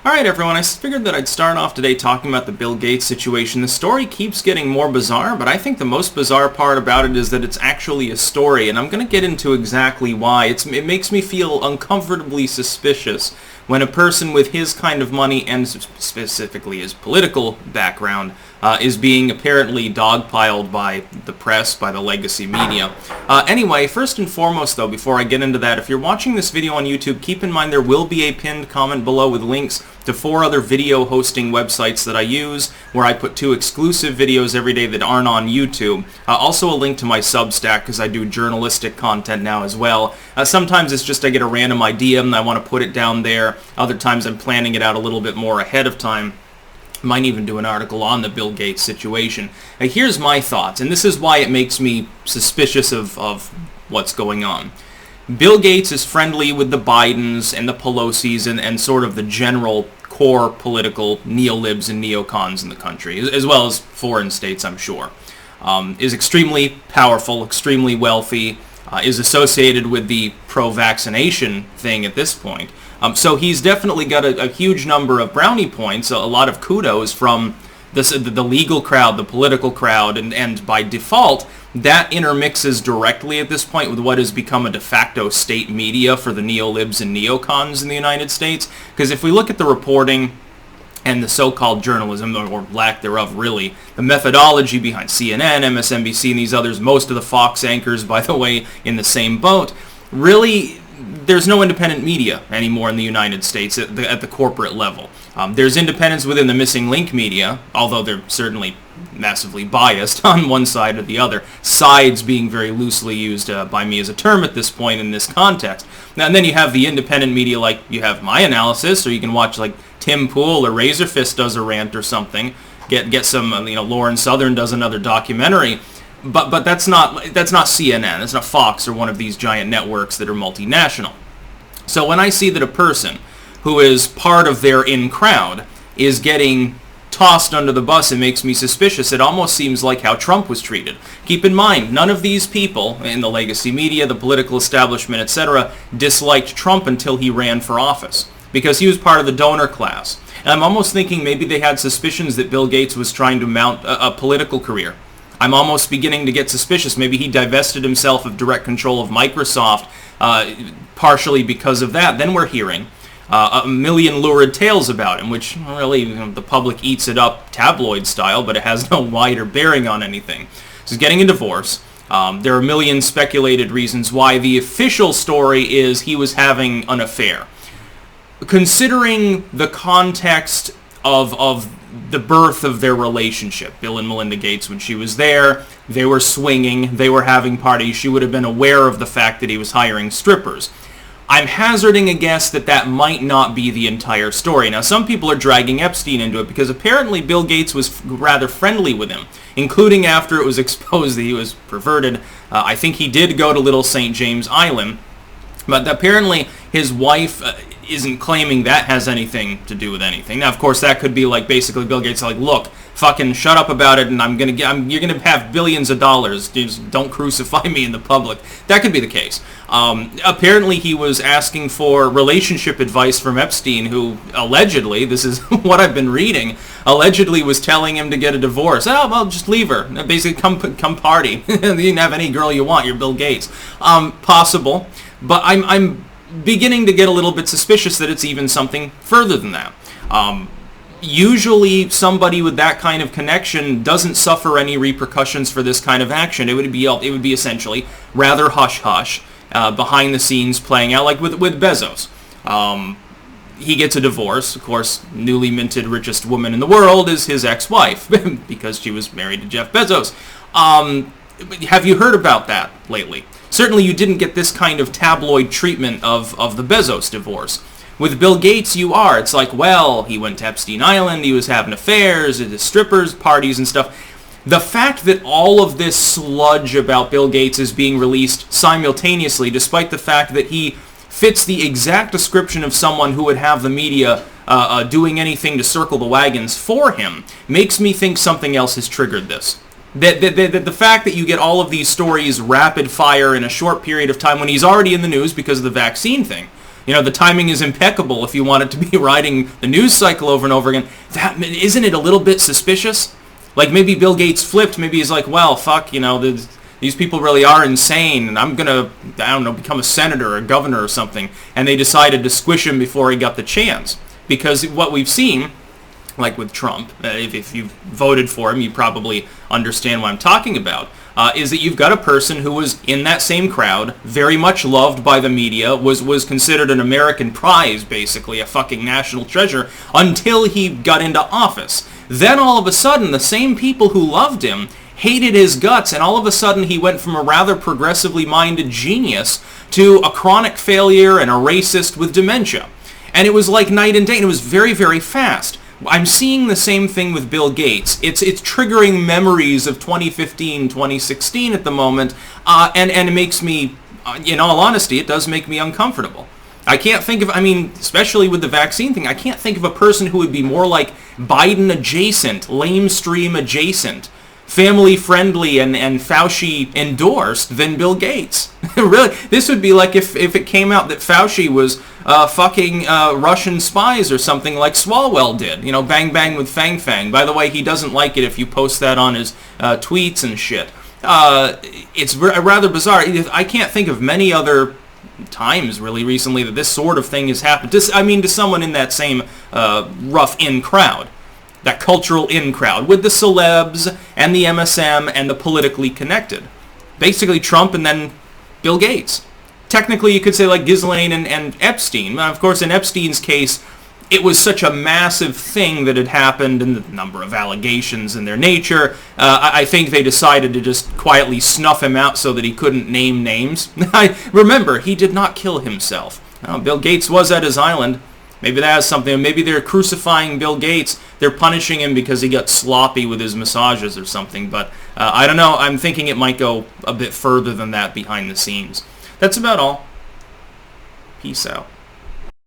Alright everyone, I figured that I'd start off today talking about the Bill Gates situation. The story keeps getting more bizarre, but I think the most bizarre part about it is that it's actually a story, and I'm going to get into exactly why. It makes me feel uncomfortably suspicious when a person with his kind of money, and specifically his political background, is being apparently dogpiled by the press, by the legacy media. Anyway, first and foremost though, before I get into that, if you're watching this video on YouTube, keep in mind there will be a pinned comment below with links to 4 other video hosting websites that I use, where I put 2 exclusive videos every day that aren't on YouTube. Also a link to my Substack, because I do journalistic content now as well. Sometimes it's just I get a random idea and I want to put it down there. Other times I'm planning it out a little bit more ahead of time. Might even do an article on the Bill Gates situation. Here's my thoughts, and this is why it makes me suspicious of what's going on. Bill Gates is friendly with the Bidens and the Pelosi's and sort of the general core political neolibs and neocons in the country, as well as foreign states, I'm sure. Is extremely powerful, extremely wealthy, is associated with the pro-vaccination thing at this point. So he's definitely got a huge number of brownie points, a lot of kudos from the legal crowd, the political crowd, and by default, that intermixes directly at this point with what has become a de facto state media for the neolibs and neocons in the United States. Because if we look at the reporting and the so-called journalism, or lack thereof really, the methodology behind CNN, MSNBC, and these others, most of the Fox anchors, by the way, in the same boat, really, there's no independent media anymore in the United States at the corporate level. There's independence within the missing link media, although they're certainly massively biased on one side or the other, sides being very loosely used by me as a term at this point in this context. Now, and then you have the independent media, like you have my analysis, or you can watch like Tim Pool or Razorfist does a rant or something, get some, Lauren Southern does another documentary. But that's not CNN, that's not Fox or one of these giant networks that are multinational. So when I see that a person who is part of their in-crowd is getting tossed under the bus, it makes me suspicious. It almost seems like how Trump was treated. Keep in mind, none of these people in the legacy media, the political establishment, etc., disliked Trump until he ran for office, because he was part of the donor class. And I'm almost thinking maybe they had suspicions that Bill Gates was trying to mount a political career. I'm almost beginning to get suspicious. Maybe he divested himself of direct control of Microsoft, partially because of that. Then we're hearing a million lurid tales about him, which really the public eats it up tabloid style, but it has no wider bearing on anything. So he's getting a divorce. There are a million speculated reasons why. The official story is he was having an affair. Considering the context of the birth of their relationship, Bill and Melinda Gates, when she was there, they were swinging, they were having parties, she would have been aware of the fact that he was hiring strippers. I'm hazarding a guess that that might not be the entire story. Now, some people are dragging Epstein into it because apparently Bill Gates was rather friendly with him, including after it was exposed that he was perverted. I think he did go to Little St. James Island, but apparently his wife isn't claiming that has anything to do with anything. Now, of course, that could be like basically Bill Gates like, look, fucking shut up about it, and you're gonna have billions of dollars. Just don't crucify me in the public. That could be the case. Apparently, he was asking for relationship advice from Epstein, who allegedly, this is what I've been reading, allegedly was telling him to get a divorce. Oh, well, just leave her. Basically, come party. You can have any girl you want. You're Bill Gates. Possible, but I'm beginning to get a little bit suspicious that it's even something further than that. Usually somebody with that kind of connection doesn't suffer any repercussions for this kind of action. It would be essentially rather hush-hush, behind the scenes playing out, like with Bezos. He gets a divorce. Of course, newly minted richest woman in the world is his ex-wife, because she was married to Jeff Bezos. Have you heard about that lately? Certainly you didn't get this kind of tabloid treatment of the Bezos divorce. With Bill Gates, you are. It's like, well, he went to Epstein Island, he was having affairs, at his strippers, parties and stuff. The fact that all of this sludge about Bill Gates is being released simultaneously, despite the fact that he fits the exact description of someone who would have the media doing anything to circle the wagons for him, makes me think something else has triggered this. The fact that you get all of these stories rapid fire in a short period of time when he's already in the news because of the vaccine thing, The timing is impeccable if you want it to be riding the news cycle over and over again. Isn't it a little bit suspicious? Like, maybe Bill Gates flipped. Maybe he's like, well, fuck, these people really are insane, and I'm going to, I don't know, become a senator or a governor or something. And they decided to squish him before he got the chance. Because what we've seen, like with Trump, if you voted for him, you probably understand what I'm talking about, is that you've got a person who was in that same crowd, very much loved by the media, was considered an American prize, basically, a fucking national treasure, until he got into office. Then all of a sudden, the same people who loved him hated his guts, and all of a sudden he went from a rather progressively minded genius to a chronic failure and a racist with dementia. And it was like night and day, and it was very, very fast. I'm seeing the same thing with Bill Gates. It's triggering memories of 2015, 2016 at the moment, and it makes me, in all honesty, it does make me uncomfortable. I can't think of, especially with the vaccine thing, I can't think of a person who would be more like Biden adjacent, lamestream adjacent, family friendly, and Fauci endorsed than Bill Gates. Really, this would be like if it came out that Fauci was fucking Russian spies or something like Swalwell did. Bang bang with Fang Fang. By the way, he doesn't like it if you post that on his tweets and shit. It's rather bizarre. I can't think of many other times really recently that this sort of thing has happened. To someone in that same rough in crowd. That cultural in crowd with the celebs and the MSM and the politically connected. Basically Trump and then Bill Gates. Technically you could say like Ghislaine and Epstein. Of course in Epstein's case it was such a massive thing that had happened and the number of allegations and their nature. I think they decided to just quietly snuff him out so that he couldn't name names. Remember, he did not kill himself. Bill Gates was at his island. Maybe that has something. Maybe they're crucifying Bill Gates. They're punishing him because he got sloppy with his massages or something. But I don't know. I'm thinking it might go a bit further than that behind the scenes. That's about all. Peace out.